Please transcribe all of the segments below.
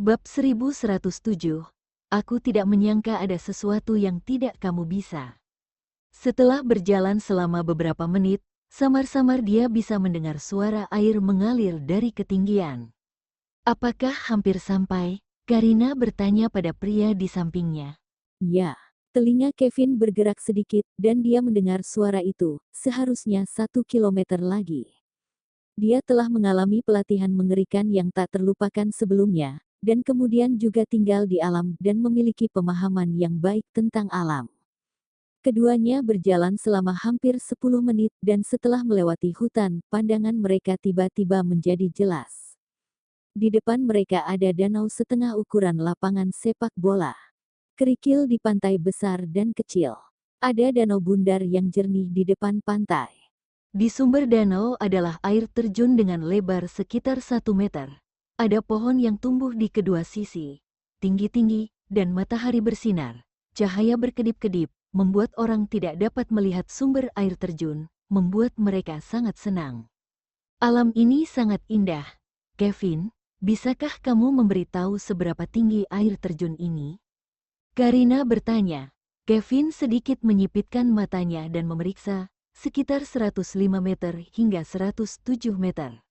Bab 1107, Aku tidak menyangka ada sesuatu yang tidak kamu bisa. Setelah berjalan selama beberapa menit, samar-samar dia bisa mendengar suara air mengalir dari ketinggian. Apakah hampir sampai? Karina bertanya pada pria di sampingnya. Ya, telinga Kevin bergerak sedikit dan dia mendengar suara itu, seharusnya 1 kilometer lagi. Dia telah mengalami pelatihan mengerikan yang tak terlupakan sebelumnya, dan kemudian juga tinggal di alam dan memiliki pemahaman yang baik tentang alam. Keduanya berjalan selama hampir 10 menit dan setelah melewati hutan, pandangan mereka tiba-tiba menjadi jelas. Di depan mereka ada danau setengah ukuran lapangan sepak bola. Kerikil di pantai besar dan kecil. Ada danau bundar yang jernih di depan pantai. Di sumber danau adalah air terjun dengan lebar sekitar 1 meter. Ada pohon yang tumbuh di kedua sisi, tinggi-tinggi, dan matahari bersinar. Cahaya berkedip-kedip, membuat orang tidak dapat melihat sumber air terjun, membuat mereka sangat senang. Alam ini sangat indah. Kevin, bisakah kamu memberitahu seberapa tinggi air terjun ini? Karina bertanya. Kevin sedikit menyipitkan matanya dan memeriksa, sekitar 105 meter hingga 107 meter.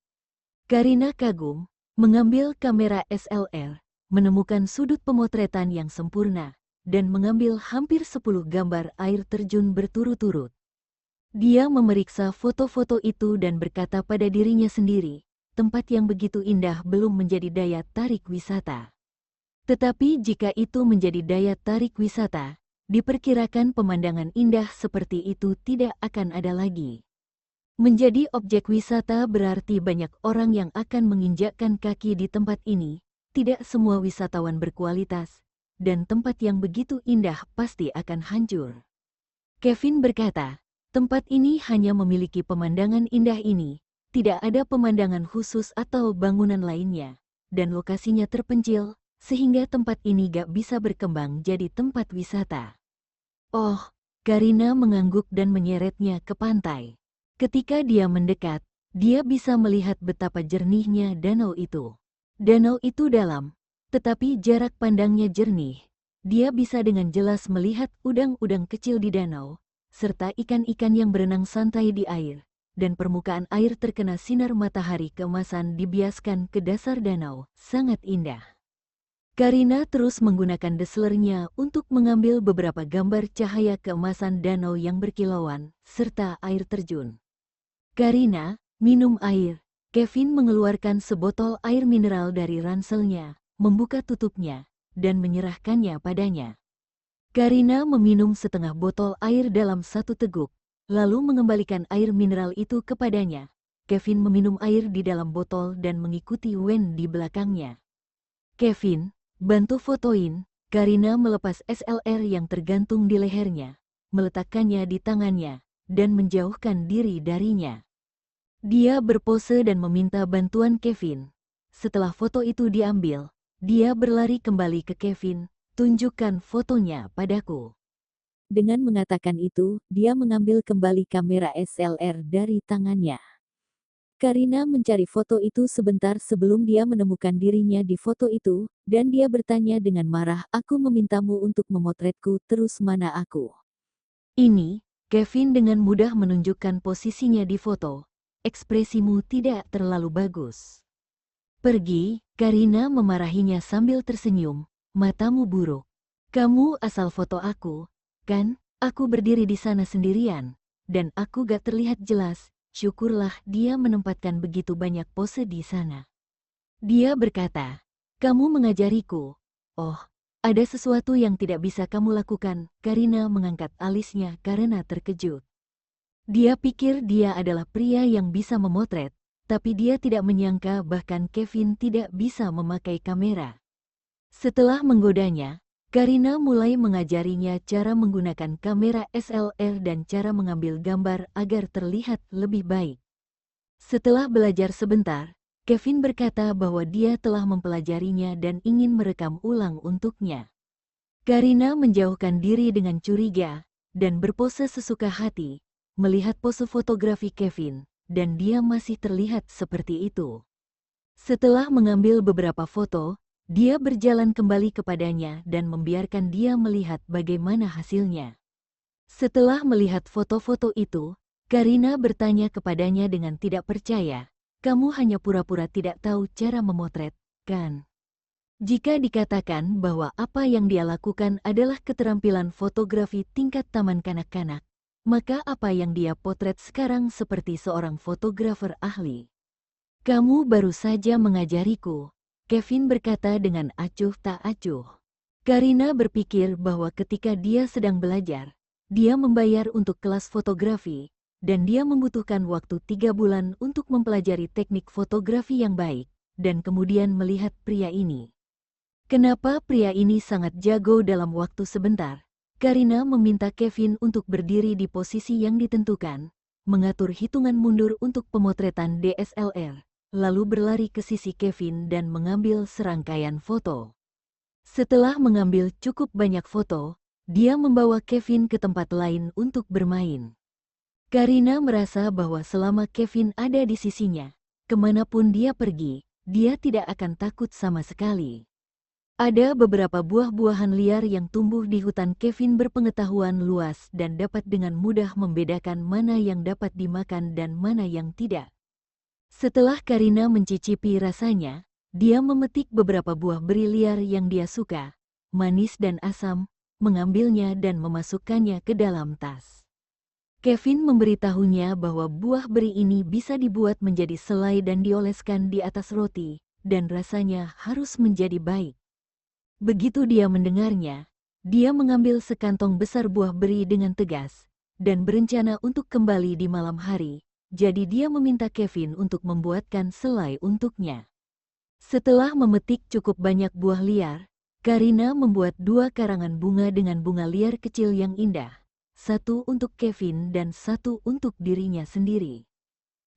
Karina kagum, mengambil kamera SLR, menemukan sudut pemotretan yang sempurna, dan mengambil hampir 10 gambar air terjun berturut-turut. Dia memeriksa foto-foto itu dan berkata pada dirinya sendiri, tempat yang begitu indah belum menjadi daya tarik wisata. Tetapi jika itu menjadi daya tarik wisata, diperkirakan pemandangan indah seperti itu tidak akan ada lagi. Menjadi objek wisata berarti banyak orang yang akan menginjakkan kaki di tempat ini, tidak semua wisatawan berkualitas, dan tempat yang begitu indah pasti akan hancur. Kevin berkata, tempat ini hanya memiliki pemandangan indah ini, tidak ada pemandangan khusus atau bangunan lainnya, dan lokasinya terpencil, sehingga tempat ini gak bisa berkembang jadi tempat wisata. Oh, Karina mengangguk dan menyeretnya ke pantai. Ketika dia mendekat, dia bisa melihat betapa jernihnya danau itu. Danau itu dalam, tetapi jarak pandangnya jernih. Dia bisa dengan jelas melihat udang-udang kecil di danau, serta ikan-ikan yang berenang santai di air, dan permukaan air terkena sinar matahari keemasan dibiaskan ke dasar danau, sangat indah. Karina terus menggunakan DSLR-nya untuk mengambil beberapa gambar cahaya keemasan danau yang berkilauan, serta air terjun. Karina, minum air. Kevin mengeluarkan sebotol air mineral dari ranselnya, membuka tutupnya, dan menyerahkannya padanya. Karina meminum setengah botol air dalam satu teguk, lalu mengembalikan air mineral itu kepadanya. Kevin meminum air di dalam botol dan mengikuti Wen di belakangnya. Kevin, bantu fotoin. Karina melepas SLR yang tergantung di lehernya, meletakkannya di tangannya, dan menjauhkan diri darinya. Dia berpose dan meminta bantuan Kevin. Setelah foto itu diambil, dia berlari kembali ke Kevin, tunjukkan fotonya padaku. Dengan mengatakan itu, dia mengambil kembali kamera SLR dari tangannya. Karina mencari foto itu sebentar sebelum dia menemukan dirinya di foto itu, dan dia bertanya dengan marah, "Aku memintamu untuk memotretku, terus mana aku?" Ini, Kevin dengan mudah menunjukkan posisinya di foto. Ekspresimu tidak terlalu bagus. Pergi, Karina memarahinya sambil tersenyum, matamu buruk. Kamu asal foto aku, kan? Aku berdiri di sana sendirian, dan aku gak terlihat jelas. Syukurlah dia menempatkan begitu banyak pose di sana. Dia berkata, kamu mengajariku. Oh, ada sesuatu yang tidak bisa kamu lakukan. Karina mengangkat alisnya karena terkejut. Dia pikir dia adalah pria yang bisa memotret, tapi dia tidak menyangka bahkan Kevin tidak bisa memakai kamera. Setelah menggodanya, Karina mulai mengajarinya cara menggunakan kamera SLR dan cara mengambil gambar agar terlihat lebih baik. Setelah belajar sebentar, Kevin berkata bahwa dia telah mempelajarinya dan ingin merekam ulang untuknya. Karina menjauhkan diri dengan curiga dan berpose sesuka hati, melihat pose fotografi Kevin, dan dia masih terlihat seperti itu. Setelah mengambil beberapa foto, Dia berjalan kembali kepadanya dan membiarkan dia melihat bagaimana hasilnya. Setelah melihat foto-foto itu, Karina bertanya kepadanya dengan tidak percaya, "Kamu hanya pura-pura tidak tahu cara memotret, kan?" Jika dikatakan bahwa apa yang dia lakukan adalah keterampilan fotografi tingkat taman kanak-kanak, maka apa yang dia potret sekarang seperti seorang fotografer ahli. "Kamu baru saja mengajariku," Kevin berkata dengan acuh tak acuh. Karina berpikir bahwa ketika dia sedang belajar, dia membayar untuk kelas fotografi, dan dia membutuhkan waktu 3 bulan untuk mempelajari teknik fotografi yang baik, dan kemudian melihat pria ini. Kenapa pria ini sangat jago dalam waktu sebentar? Karina meminta Kevin untuk berdiri di posisi yang ditentukan, mengatur hitungan mundur untuk pemotretan DSLR, lalu berlari ke sisi Kevin dan mengambil serangkaian foto. Setelah mengambil cukup banyak foto, dia membawa Kevin ke tempat lain untuk bermain. Karina merasa bahwa selama Kevin ada di sisinya, kemanapun dia pergi, dia tidak akan takut sama sekali. Ada beberapa buah-buahan liar yang tumbuh di hutan. Kevin berpengetahuan luas dan dapat dengan mudah membedakan mana yang dapat dimakan dan mana yang tidak. Setelah Karina mencicipi rasanya, dia memetik beberapa buah beri liar yang dia suka, manis dan asam, mengambilnya dan memasukkannya ke dalam tas. Kevin memberitahunya bahwa buah beri ini bisa dibuat menjadi selai dan dioleskan di atas roti, dan rasanya harus menjadi baik. Begitu dia mendengarnya, dia mengambil sekantong besar buah beri dengan tegas, dan berencana untuk kembali di malam hari, jadi dia meminta Kevin untuk membuatkan selai untuknya. Setelah memetik cukup banyak buah liar, Karina membuat 2 karangan bunga dengan bunga liar kecil yang indah, 1 untuk Kevin dan 1 untuk dirinya sendiri.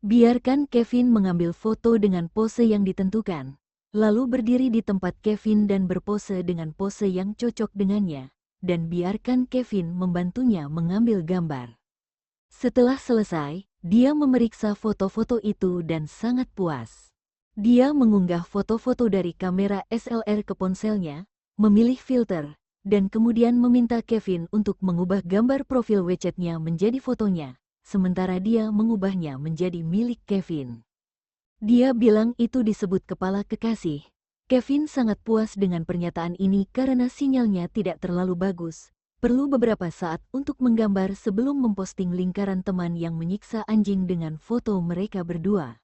Biarkan Kevin mengambil foto dengan pose yang ditentukan, lalu berdiri di tempat Kevin dan berpose dengan pose yang cocok dengannya, dan biarkan Kevin membantunya mengambil gambar. Setelah selesai, dia memeriksa foto-foto itu dan sangat puas. Dia mengunggah foto-foto dari kamera SLR ke ponselnya, memilih filter, dan kemudian meminta Kevin untuk mengubah gambar profil WeChat-nya menjadi fotonya, sementara dia mengubahnya menjadi milik Kevin. Dia bilang itu disebut kepala kekasih. Kevin sangat puas dengan pernyataan ini karena sinyalnya tidak terlalu bagus. Perlu beberapa saat untuk menggambar sebelum memposting lingkaran teman yang menyiksa anjing dengan foto mereka berdua.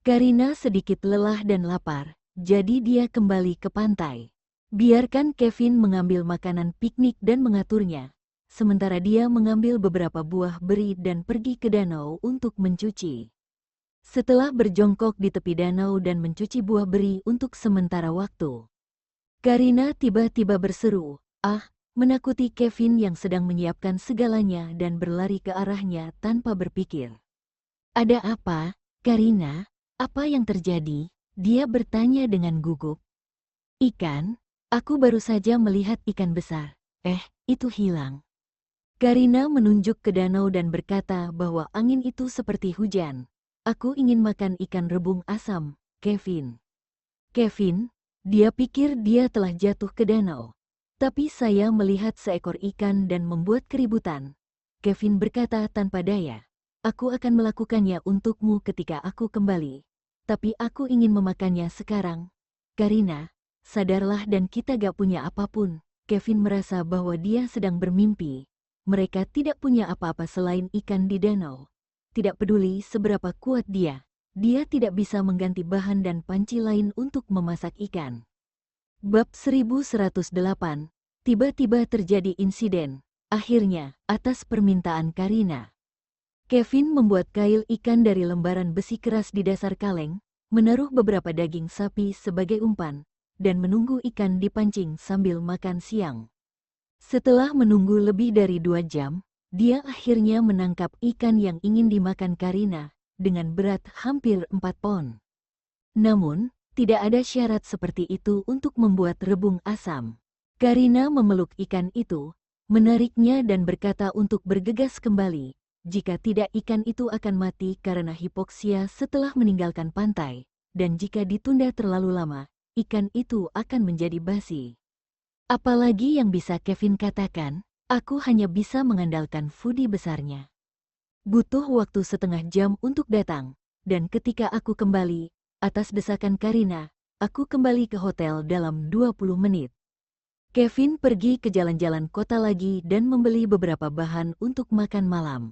Karina sedikit lelah dan lapar, jadi dia kembali ke pantai. Biarkan Kevin mengambil makanan piknik dan mengaturnya, sementara dia mengambil beberapa buah beri dan pergi ke danau untuk mencuci. Setelah berjongkok di tepi danau dan mencuci buah beri untuk sementara waktu, Karina tiba-tiba berseru, "Ah!" menakuti Kevin yang sedang menyiapkan segalanya dan berlari ke arahnya tanpa berpikir. "Ada apa, Karina? Apa yang terjadi?" Dia bertanya dengan gugup. "Ikan? Aku baru saja melihat ikan besar. Itu hilang." Karina menunjuk ke danau dan berkata bahwa angin itu seperti hujan. "Aku ingin makan ikan rebung asam, Kevin." "Kevin?" Dia pikir dia telah jatuh ke danau. "Tapi saya melihat seekor ikan dan membuat keributan," Kevin berkata tanpa daya. "Aku akan melakukannya untukmu ketika aku kembali. Tapi aku ingin memakannya sekarang." "Karina, sadarlah dan kita gak punya apapun." Kevin merasa bahwa dia sedang bermimpi. Mereka tidak punya apa-apa selain ikan di danau. Tidak peduli seberapa kuat dia tidak bisa mengganti bahan dan panci lain untuk memasak ikan. Bab 1108, tiba-tiba terjadi insiden. Akhirnya, atas permintaan Karina, Kevin membuat kail ikan dari lembaran besi keras di dasar kaleng, menaruh beberapa daging sapi sebagai umpan, dan menunggu ikan dipancing sambil makan siang. Setelah menunggu lebih dari 2 jam, dia akhirnya menangkap ikan yang ingin dimakan Karina, dengan berat hampir 4 pon. Namun, tidak ada syarat seperti itu untuk membuat rebung asam. Karina memeluk ikan itu, menariknya dan berkata untuk bergegas kembali. Jika tidak, ikan itu akan mati karena hipoksia setelah meninggalkan pantai, dan jika ditunda terlalu lama, ikan itu akan menjadi basi. Apalagi yang bisa Kevin katakan, aku hanya bisa mengandalkan foodie besarnya. Butuh waktu setengah jam untuk datang, dan ketika aku kembali, atas desakan Karina, aku kembali ke hotel dalam 20 menit. Kevin pergi ke jalan-jalan kota lagi dan membeli beberapa bahan untuk makan malam.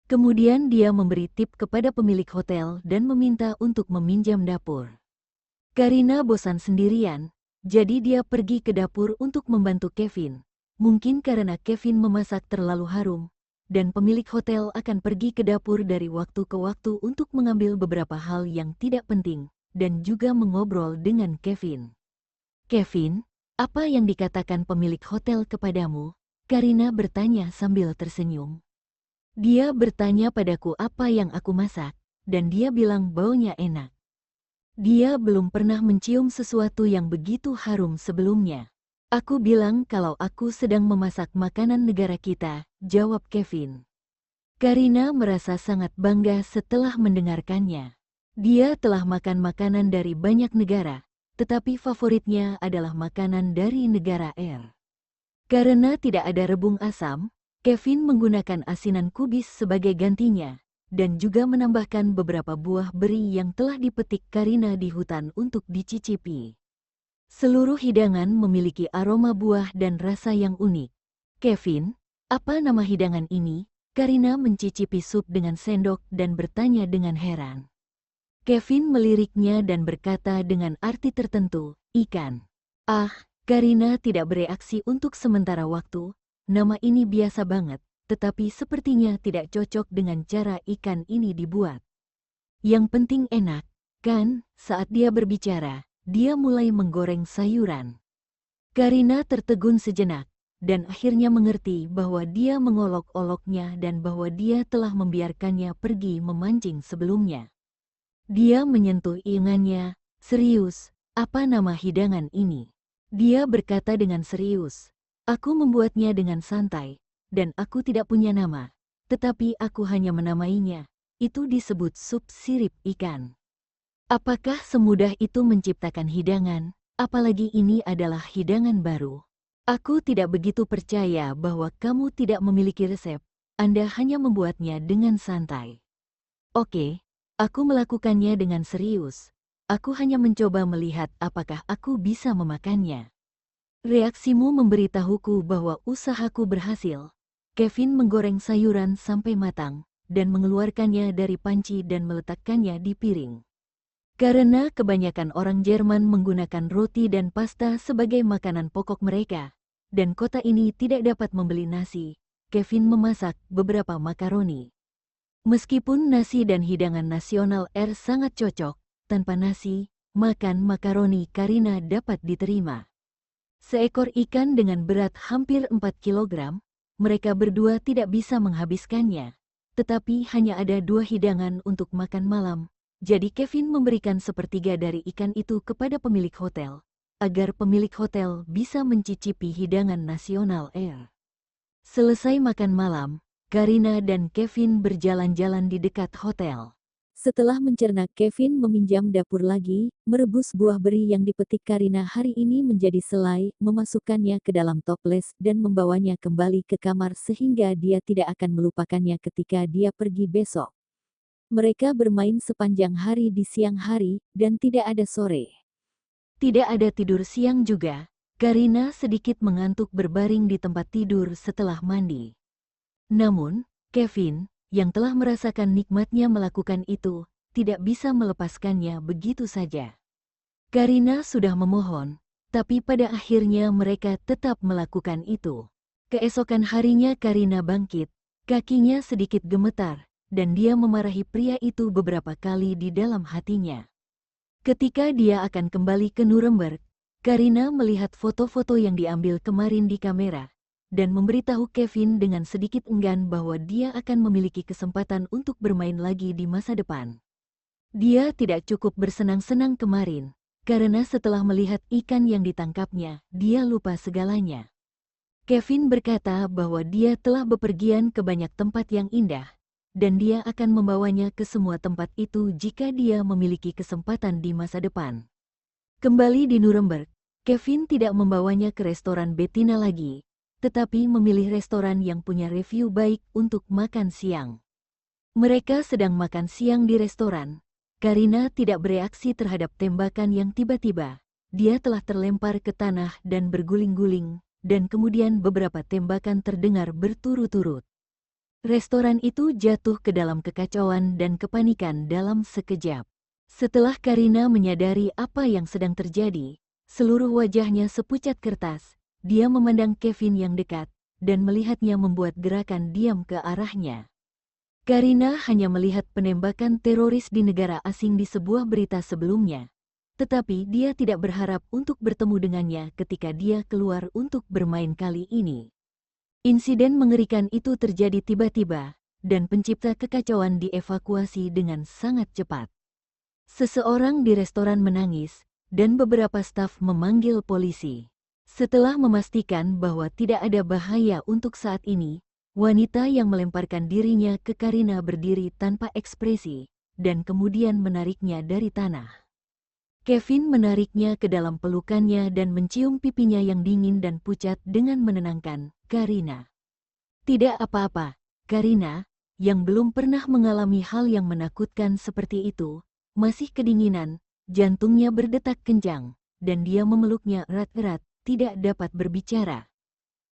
Kemudian dia memberi tip kepada pemilik hotel dan meminta untuk meminjam dapur. Karina bosan sendirian, jadi dia pergi ke dapur untuk membantu Kevin. Mungkin karena Kevin memasak terlalu harum, dan pemilik hotel akan pergi ke dapur dari waktu ke waktu untuk mengambil beberapa hal yang tidak penting, dan juga mengobrol dengan Kevin. Kevin, apa yang dikatakan pemilik hotel kepadamu? Karina bertanya sambil tersenyum. Dia bertanya padaku apa yang aku masak, dan dia bilang baunya enak. Dia belum pernah mencium sesuatu yang begitu harum sebelumnya. Aku bilang kalau aku sedang memasak makanan negara kita, jawab Kevin. Karina merasa sangat bangga setelah mendengarkannya. Dia telah makan makanan dari banyak negara, tetapi favoritnya adalah makanan dari negara R. Karena tidak ada rebung asam, Kevin menggunakan asinan kubis sebagai gantinya, dan juga menambahkan beberapa buah beri yang telah dipetik Karina di hutan untuk dicicipi. Seluruh hidangan memiliki aroma buah dan rasa yang unik. Kevin, apa nama hidangan ini? Karina mencicipi sup dengan sendok dan bertanya dengan heran. Kevin meliriknya dan berkata dengan arti tertentu, ikan. Ah, Karina tidak bereaksi untuk sementara waktu. Nama ini biasa banget, tetapi sepertinya tidak cocok dengan cara ikan ini dibuat. Yang penting enak, kan? Saat dia berbicara, dia mulai menggoreng sayuran. Karina tertegun sejenak, dan akhirnya mengerti bahwa dia mengolok-oloknya dan bahwa dia telah membiarkannya pergi memancing sebelumnya. Dia menyentuh ingannya, serius, apa nama hidangan ini? Dia berkata dengan serius. Aku membuatnya dengan santai, dan aku tidak punya nama, tetapi aku hanya menamainya. Itu disebut sup sirip ikan. Apakah semudah itu menciptakan hidangan, apalagi ini adalah hidangan baru? Aku tidak begitu percaya bahwa kamu tidak memiliki resep, Anda hanya membuatnya dengan santai. Oke, aku melakukannya dengan serius. Aku hanya mencoba melihat apakah aku bisa memakannya. Reaksimu memberitahuku bahwa usahaku berhasil. Kevin menggoreng sayuran sampai matang, dan mengeluarkannya dari panci dan meletakkannya di piring. Karena kebanyakan orang Jerman menggunakan roti dan pasta sebagai makanan pokok mereka, dan kota ini tidak dapat membeli nasi, Kevin memasak beberapa makaroni. Meskipun nasi dan hidangan nasional R sangat cocok, tanpa nasi, makan makaroni Karina dapat diterima. Seekor ikan dengan berat hampir 4 kilogram, mereka berdua tidak bisa menghabiskannya. Tetapi hanya ada 2 hidangan untuk makan malam, jadi Kevin memberikan sepertiga dari ikan itu kepada pemilik hotel, agar pemilik hotel bisa mencicipi hidangan nasional R. Selesai makan malam, Karina dan Kevin berjalan-jalan di dekat hotel. Setelah mencerna, Kevin meminjam dapur lagi, merebus buah beri yang dipetik Karina hari ini menjadi selai, memasukkannya ke dalam toples dan membawanya kembali ke kamar sehingga dia tidak akan melupakannya ketika dia pergi besok. Mereka bermain sepanjang hari di siang hari, dan tidak ada sore. Tidak ada tidur siang juga, Karina sedikit mengantuk berbaring di tempat tidur setelah mandi. Namun, Kevin, yang telah merasakan nikmatnya melakukan itu, tidak bisa melepaskannya begitu saja. Karina sudah memohon, tapi pada akhirnya mereka tetap melakukan itu. Keesokan harinya Karina bangkit, kakinya sedikit gemetar, dan dia memarahi pria itu beberapa kali di dalam hatinya. Ketika dia akan kembali ke Nuremberg, Karina melihat foto-foto yang diambil kemarin di kamera, dan memberitahu Kevin dengan sedikit enggan bahwa dia akan memiliki kesempatan untuk bermain lagi di masa depan. Dia tidak cukup bersenang-senang kemarin, karena setelah melihat ikan yang ditangkapnya, dia lupa segalanya. Kevin berkata bahwa dia telah bepergian ke banyak tempat yang indah, dan dia akan membawanya ke semua tempat itu jika dia memiliki kesempatan di masa depan. Kembali di Nuremberg, Kevin tidak membawanya ke restoran Bettina lagi, tetapi memilih restoran yang punya review baik untuk makan siang. Mereka sedang makan siang di restoran. Karina tidak bereaksi terhadap tembakan yang tiba-tiba. Dia telah terlempar ke tanah dan berguling-guling, dan kemudian beberapa tembakan terdengar berturut-turut. Restoran itu jatuh ke dalam kekacauan dan kepanikan dalam sekejap. Setelah Karina menyadari apa yang sedang terjadi, seluruh wajahnya sepucat kertas. Dia memandang Kevin yang dekat, dan melihatnya membuat gerakan diam ke arahnya. Karina hanya melihat penembakan teroris di negara asing di sebuah berita sebelumnya. Tetapi dia tidak berharap untuk bertemu dengannya ketika dia keluar untuk bermain kali ini. Insiden mengerikan itu terjadi tiba-tiba, dan pencipta kekacauan dievakuasi dengan sangat cepat. Seseorang di restoran menangis, dan beberapa staf memanggil polisi. Setelah memastikan bahwa tidak ada bahaya untuk saat ini, wanita yang melemparkan dirinya ke Karina berdiri tanpa ekspresi, dan kemudian menariknya dari tanah. Kevin menariknya ke dalam pelukannya dan mencium pipinya yang dingin dan pucat dengan menenangkan, "Karina. Tidak apa-apa, Karina," yang belum pernah mengalami hal yang menakutkan seperti itu, masih kedinginan, jantungnya berdetak kencang, dan dia memeluknya erat-erat, tidak dapat berbicara.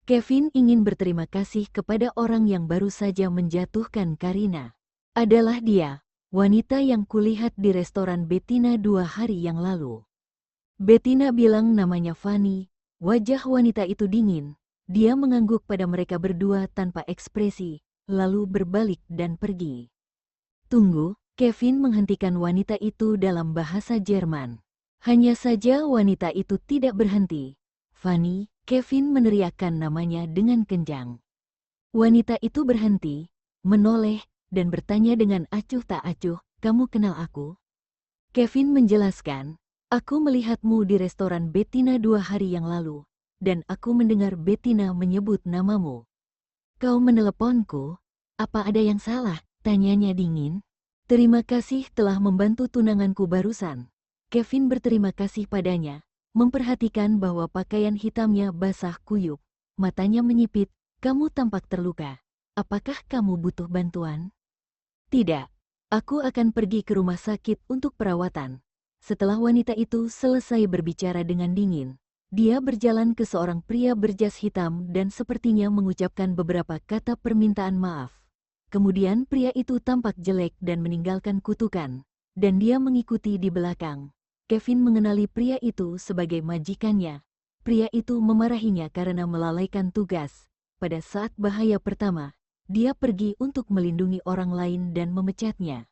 Kevin ingin berterima kasih kepada orang yang baru saja menjatuhkan Karina. Adalah dia, wanita yang kulihat di restoran Bettina 2 hari yang lalu. Bettina bilang namanya Fanny. Wajah wanita itu dingin. Dia mengangguk pada mereka berdua tanpa ekspresi, lalu berbalik dan pergi. Tunggu, Kevin menghentikan wanita itu dalam bahasa Jerman. Hanya saja wanita itu tidak berhenti. "Fanny," Kevin meneriakkan namanya dengan kencang. Wanita itu berhenti, menoleh, dan bertanya dengan acuh tak acuh, "Kamu kenal aku?" Kevin menjelaskan, "Aku melihatmu di restoran Bettina 2 hari yang lalu, dan aku mendengar Bettina menyebut namamu." "Kau meneleponku? Apa ada yang salah?" tanyanya dingin. "Terima kasih telah membantu tunanganku barusan." Kevin berterima kasih padanya, memperhatikan bahwa pakaian hitamnya basah kuyup, matanya menyipit. "Kamu tampak terluka. Apakah kamu butuh bantuan?" "Tidak. Aku akan pergi ke rumah sakit untuk perawatan." Setelah wanita itu selesai berbicara dengan dingin, dia berjalan ke seorang pria berjas hitam dan sepertinya mengucapkan beberapa kata permintaan maaf. Kemudian pria itu tampak jelek dan meninggalkan kutukan, dan dia mengikuti di belakang. Kevin mengenali pria itu sebagai majikannya. Pria itu memarahinya karena melalaikan tugas. Pada saat bahaya pertama, dia pergi untuk melindungi orang lain dan memecatnya.